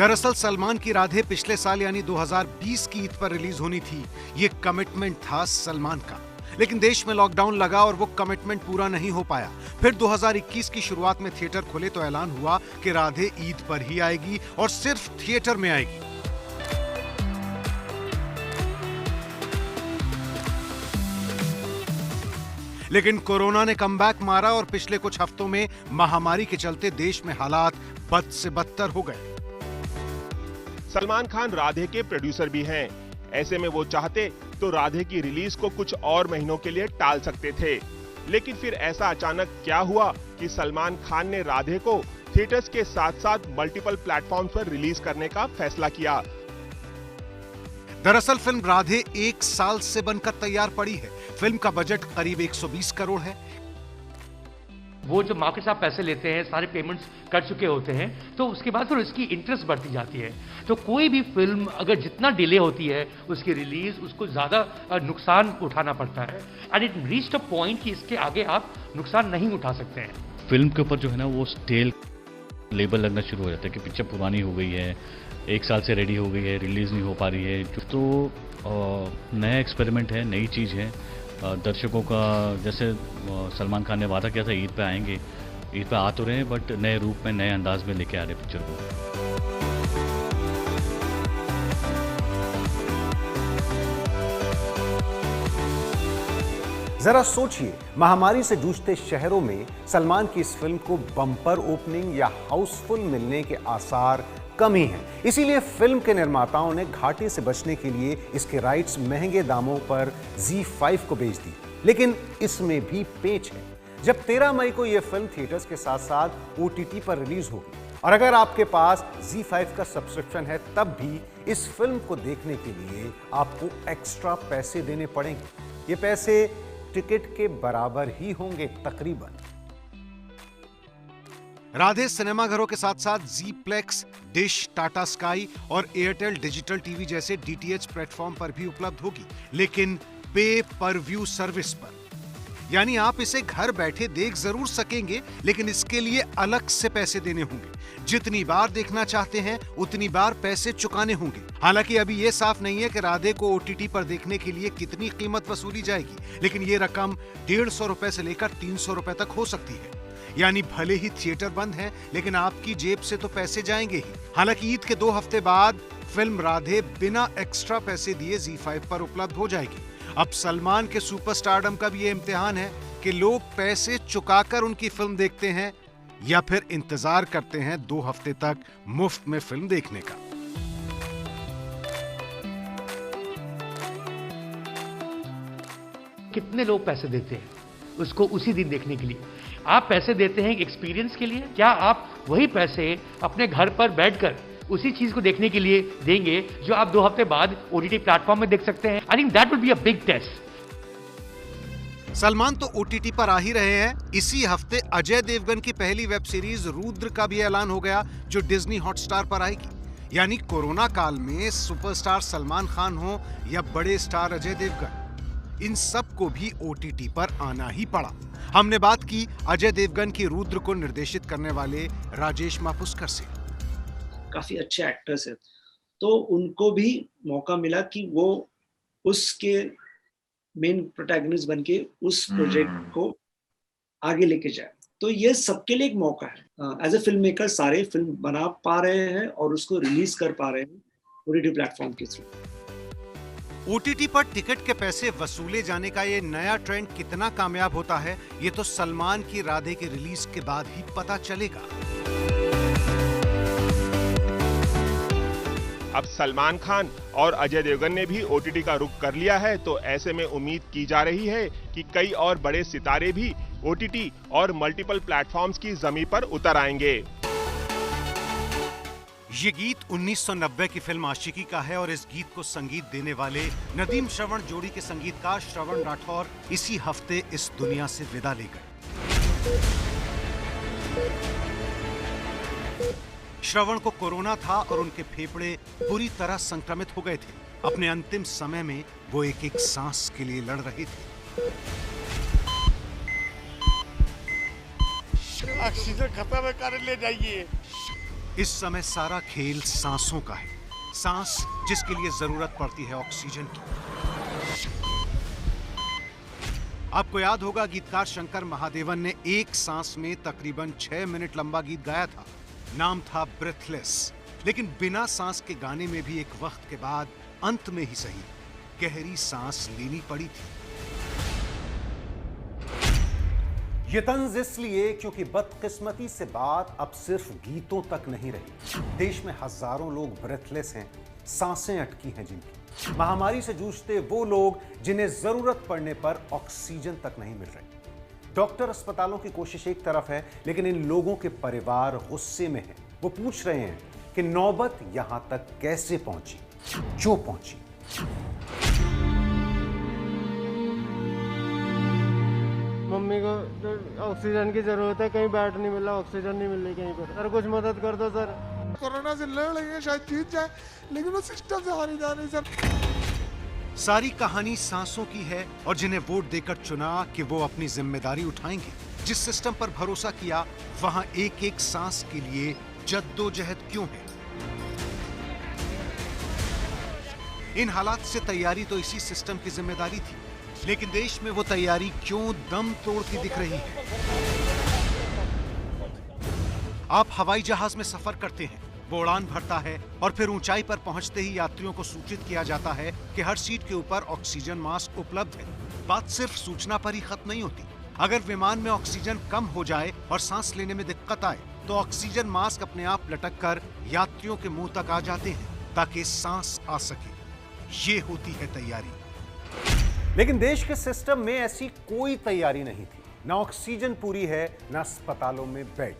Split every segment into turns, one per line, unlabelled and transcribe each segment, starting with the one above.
दरअसल सलमान की राधे पिछले साल यानी 2020 की ईद पर रिलीज होनी थी। ये कमिटमेंट था सलमान का, लेकिन देश में लॉकडाउन लगा और वो कमिटमेंट पूरा नहीं हो पाया। फिर 2021 की शुरुआत में थिएटर खुले तो ऐलान हुआ कि राधे ईद पर ही आएगी और सिर्फ थिएटर में आएगी। लेकिन कोरोना ने कमबैक मारा और पिछले कुछ हफ्तों में महामारी के चलते देश में हालात बद से बदतर हो गए।
सलमान खान राधे के प्रोड्यूसर भी हैं। ऐसे में वो चाहते तो राधे की रिलीज को कुछ और महीनों के लिए टाल सकते थे, लेकिन फिर ऐसा अचानक क्या हुआ कि सलमान खान ने राधे को थिएटर्स के साथ साथ मल्टीपल प्लेटफॉर्म पर रिलीज करने का फैसला किया।
दरअसल फिल्म राधे 1 साल से बनकर तैयार पड़ी है। फिल्म का बजट करीब 120 करोड़ है।
वो जो मार्केट से आप पैसे लेते हैं, सारे पेमेंट्स कर चुके होते हैं, तो उसके बाद फिर उसकी इंटरेस्ट बढ़ती जाती है। तो कोई भी फिल्म अगर जितना डिले होती है उसकी रिलीज, उसको ज्यादा नुकसान उठाना पड़ता है। And it reached a point कि इसके आगे आप नुकसान नहीं उठा सकते हैं।
फिल्म के ऊपर जो है ना वो स्टेल लेबल लगना शुरू हो जाता है कि पिक्चर पुरानी हो गई है, 1 साल से रेडी हो गई है, रिलीज नहीं हो पा रही है। तो नया एक्सपेरिमेंट है, नई चीज़ है। दर्शकों का जैसे सलमान खान ने वादा किया था ईद पे आएंगे, ईद पे आ तो रहे हैं बट नए रूप में, नए अंदाज में लेके आ रहे पिक्चर को।
जरा सोचिए, महामारी से जूझते शहरों में सलमान की इस फिल्म को बम्पर ओपनिंग या हाउसफुल मिलने के आसार कम ही हैं। इसीलिए फिल्म के निर्माताओं ने घाटे से बचने के लिए इसके राइट्स महंगे दामों पर ZEE5 को बेच दी। लेकिन इसमें भी पेच है। जब 13 मई को यह फिल्म थिएटर्स के साथ साथ OTT पर रिलीज होगी और अगर आपके पास ZEE5 का सब्सक्रिप्शन है, तब भी इस फिल्म को देखने के लिए आपको एक्स्ट्रा पैसे देने पड़ेंगे। ये पैसे टिकट के बराबर ही होंगे तकरीबन।
राधे सिनेमाघरों के साथ साथ Zee-Plex, डिश, टाटा स्काई और एयरटेल डिजिटल टीवी जैसे DTH प्लेटफॉर्म पर भी उपलब्ध होगी, लेकिन पे पर व्यू सर्विस पर। यानी आप इसे घर बैठे देख जरूर सकेंगे, लेकिन इसके लिए अलग से पैसे देने होंगे। जितनी बार देखना चाहते हैं उतनी बार पैसे चुकाने होंगे। हालांकि अभी यह साफ नहीं है कि राधे को OTT पर देखने के लिए कितनी कीमत वसूली जाएगी, लेकिन ये रकम 150 रुपए से लेकर 300 रुपए तक हो सकती है। यानी भले ही थिएटर बंद है, लेकिन आपकी जेब से तो पैसे जाएंगे ही। हालांकि ईद के 2 हफ्ते बाद फिल्म राधे बिना एक्स्ट्रा पैसे दिए ZEE5 पर उपलब्ध हो जाएगी। अब सलमान के सुपरस्टारडम का भी ये इम्तिहान है कि लोग पैसे चुकाकर उनकी फिल्म देखते हैं या फिर इंतजार करते हैं 2 हफ्ते तक मुफ्त में फिल्म देखने का।
कितने लोग पैसे देते हैं उसको उसी दिन देखने के लिए? आप पैसे देते हैं एक्सपीरियंस के लिए, क्या आप वही पैसे अपने घर पर बैठकर उसी चीज को देखने के लिए देंगे जो आप 2 हफ्ते बाद OTT प्लेटफॉर्म में देख सकते हैं? I think that would be a big test.
Salman तो OTT पर आ ही रहे हैं। इसी हफ्ते अजय देवगन की पहली वेब सीरीज रुद्र का भी ऐलान हो गया, जो डिज्नी हॉटस्टार पर आएगी। यानी कोरोना काल में सुपरस्टार सलमान खान हो या बड़े स्टार अजय देवगन, इन सब को भी OTT पर आना ही पड़ा। हमने बात की अजय देवगन की रुद्र को निर्देशित करने वाले राजेश मापुस्कर से।
काफी अच्छे एक्टर्स हैं, तो उनको भी मौका मिला कि वो उसके मेन प्रोटैगनिस्ट बनके उस प्रोजेक्ट को आगे लेके जाए। तो ये सबके लिए एक मौका है। एज ए फिल्म मेकर सारे फिल्म बना पा रहे हैं और उसको रिलीज कर पा रहे हैं OTT प्लेटफॉर्म के थ्रू।
OTT पर टिकट के पैसे वसूले जाने का ये नया ट्रेंड कितना कामयाब होता है, ये तो सलमान की राधे की रिलीज के बाद ही पता चलेगा।
अब सलमान खान और अजय देवगन ने भी OTT का रुख कर लिया है, तो ऐसे में उम्मीद की जा रही है कि कई और बड़े सितारे भी OTT और मल्टीपल प्लेटफॉर्म्स की जमीन पर उतर आएंगे।
ये गीत 1990 की फिल्म आशिकी का है और इस गीत को संगीत देने वाले नदीम श्रवण जोड़ी के संगीतकार श्रवण राठौर इसी हफ्ते इस दुनिया से विदा ले गए। श्रवण को कोरोना था और उनके फेफड़े बुरी तरह संक्रमित हो गए थे। अपने अंतिम समय में वो एक एक सांस के लिए लड़ रहे थे।
ऑक्सीजन खत्म है, ले जाइए।
इस समय सारा खेल सांसों का है, सांस जिसके लिए जरूरत पड़ती है ऑक्सीजन की। आपको याद होगा गीतकार शंकर महादेवन ने एक सांस में तकरीबन 6 मिनट लंबा गीत गाया था। नाम था ब्रेथलेस। लेकिन बिना सांस के गाने में भी एक वक्त के बाद अंत में ही सही गहरी सांस लेनी पड़ी थी।
ये तंज इसलिए क्योंकि बदकिस्मती से बात अब सिर्फ गीतों तक नहीं रही। देश में हजारों लोग ब्रेथलेस हैं, सांसें अटकी हैं जिनकी। महामारी से जूझते वो लोग जिन्हें जरूरत पड़ने पर ऑक्सीजन तक नहीं मिल रही। डॉक्टर, अस्पतालों की कोशिश एक तरफ है, लेकिन इन लोगों के परिवार गुस्से में हैं। वो पूछ रहे हैं कि नौबत यहां तक कैसे पहुंची जो पहुंची।
मम्मी को तो ऑक्सीजन की जरूरत है, कहीं बैठ नहीं मिला, ऑक्सीजन नहीं मिल रही कहीं पर। सर कुछ मदद कर दो सर।
कोरोना से लड़ रही है, शायद जीत जाए, लेकिन वो सिस्टम से हारी जा रही सर।
सारी कहानी सांसों की है और जिन्हें वोट देकर चुना कि वो अपनी जिम्मेदारी उठाएंगे। जिस सिस्टम पर भरोसा किया वहां एक एक सांस के लिए जद्दोजहद क्यों है? इन हालात से तैयारी तो इसी सिस्टम की जिम्मेदारी थी, लेकिन देश में वो तैयारी क्यों दम तोड़ती दिख रही है? आप हवाई जहाज में सफर करते हैं, वो उड़ान भरता है और फिर ऊंचाई पर पहुंचते ही यात्रियों को सूचित किया जाता है कि हर सीट के ऊपर ऑक्सीजन मास्क उपलब्ध है। बात सिर्फ सूचना पर ही खत्म नहीं होती। अगर विमान में ऑक्सीजन कम हो जाए और सांस लेने में दिक्कत आए तो ऑक्सीजन मास्क अपने आप लटक कर यात्रियों के मुंह तक आ जाते हैं ताकि सांस आ सके। ये होती है तैयारी।
लेकिन देश के सिस्टम में ऐसी कोई तैयारी नहीं थी। ना ऑक्सीजन पूरी है, ना अस्पतालों में बेड।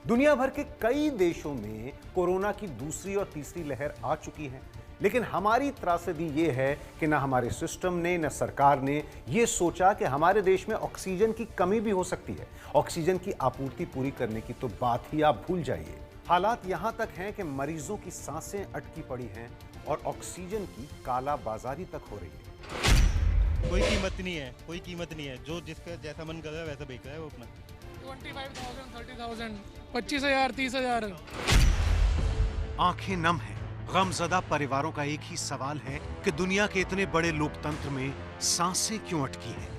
दुनिया भर के कई देशों में कोरोना की दूसरी और तीसरी लहर आ चुकी है, लेकिन हमारी त्रासदी ये है कि ना हमारे सिस्टम ने, ना सरकार ने ये सोचा कि हमारे देश में ऑक्सीजन की कमी भी हो सकती है। ऑक्सीजन की आपूर्ति पूरी करने की तो बात ही आप भूल जाइए। हालात यहां तक हैं कि मरीजों की सांसें अटकी पड़ी हैं और ऑक्सीजन की कालाबाजारी तक हो रही है।
कोई कीमत नहीं है, कोई कीमत नहीं है। जो जिसका जैसा मन कर रहा है वैसा बेच रहा है वो अपना।
25,000, 30,000, 25,000, 30,000।
आंखें नम हैं। गमजदा परिवारों का एक ही सवाल है कि दुनिया के इतने बड़े लोकतंत्र में सांसें क्यों अटकी हैं?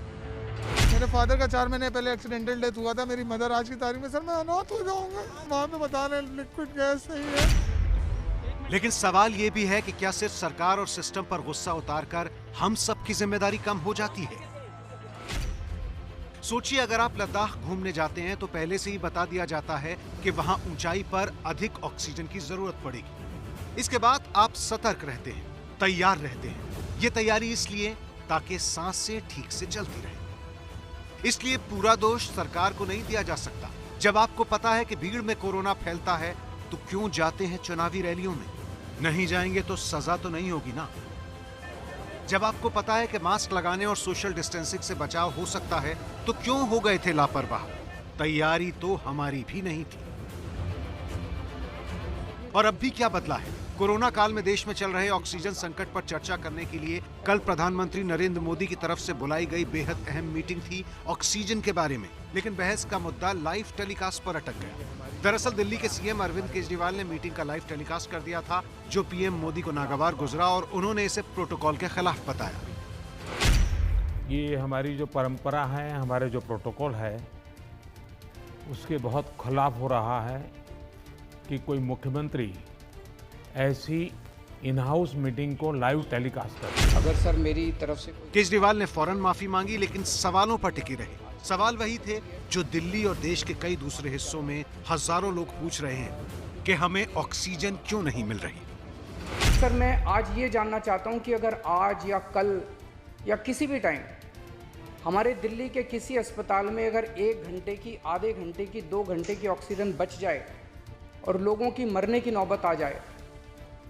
मेरे फादर का 4 महीने पहले एक्सीडेंटल डेथ हुआ था। मेरी मदर आज की तारीख में, सर मैं अनाथ हो जाऊंगा। वहां पे बता रहे लिक्विड गैस नहीं है।
लेकिन सवाल ये भी है कि क्या सिर्फ सरकार और सिस्टम पर गुस्सा उतारकर हम सब की जिम्मेदारी कम हो जाती है? सोचिए, अगर आप लद्दाख घूमने जाते हैं तो पहले से ही बता दिया जाता है कि वहां ऊंचाई पर अधिक ऑक्सीजन की जरूरत पड़ेगी। इसके बाद आप सतर्क रहते हैं, तैयार रहते हैं। ये तैयारी इसलिए ताकि सांसें ठीक से चलती रहे। इसलिए पूरा दोष सरकार को नहीं दिया जा सकता। जब आपको पता है कि भीड़ में कोरोना फैलता है तो क्यों जाते हैं चुनावी रैलियों में? नहीं जाएंगे तो सजा तो नहीं होगी ना। जब आपको पता है कि मास्क लगाने और सोशल डिस्टेंसिंग से बचाव हो सकता है तो क्यों हो गए थे लापरवाह? तैयारी तो हमारी भी नहीं थी। और अब भी क्या बदला है? कोरोना काल में देश में चल रहे ऑक्सीजन संकट पर चर्चा करने के लिए कल प्रधानमंत्री नरेंद्र मोदी की तरफ से बुलाई गई बेहद अहम मीटिंग थी ऑक्सीजन के बारे में, लेकिन बहस का मुद्दा लाइव टेलीकास्ट पर अटक गया। दरअसल दिल्ली के सीएम अरविंद केजरीवाल ने मीटिंग का लाइव टेलीकास्ट कर दिया था, जो पीएम मोदी को नागवार गुजरा और उन्होंने इसे प्रोटोकॉल के खिलाफ बताया।
ये हमारी जो परंपरा है, हमारे जो प्रोटोकॉल है, उसके बहुत खिलाफ हो रहा है कि कोई मुख्यमंत्री ऐसी इन हाउस मीटिंग को लाइव टेलीकास्ट करे।
अगर सर मेरी तरफ से
केजरीवाल ने फौरन माफी मांगी, लेकिन सवालों पर टिके रहे। सवाल वही थे जो दिल्ली और देश के कई दूसरे हिस्सों में हजारों लोग पूछ रहे हैं कि हमें ऑक्सीजन क्यों नहीं मिल रही।
सर मैं आज ये जानना चाहता हूँ कि अगर आज या कल या किसी भी टाइम हमारे दिल्ली के किसी अस्पताल में अगर 1 घंटे की, आधे घंटे की, 2 घंटे की ऑक्सीजन बच जाए और लोगों की मरने की नौबत आ जाए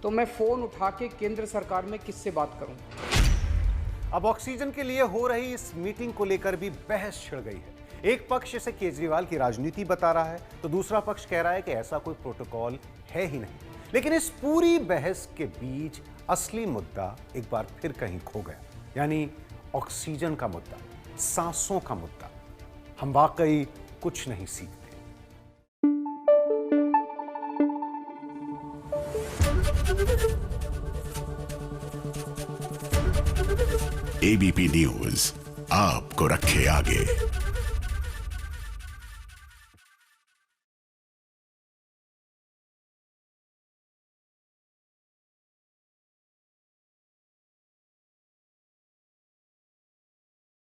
तो मैं फोन उठा के केंद्र सरकार में किससे बात करूं?
अब ऑक्सीजन के लिए हो रही इस मीटिंग को लेकर भी बहस छिड़ गई है। एक पक्ष इसे केजरीवाल की राजनीति बता रहा है तो दूसरा पक्ष कह रहा है कि ऐसा कोई प्रोटोकॉल है ही नहीं। लेकिन इस पूरी बहस के बीच असली मुद्दा एक बार फिर कहीं खो गया, यानी ऑक्सीजन का मुद्दा, सांसों का मुद्दा। हम वाकई कुछ नहीं सीखते।
एबीपी न्यूज आपको रखे आगे।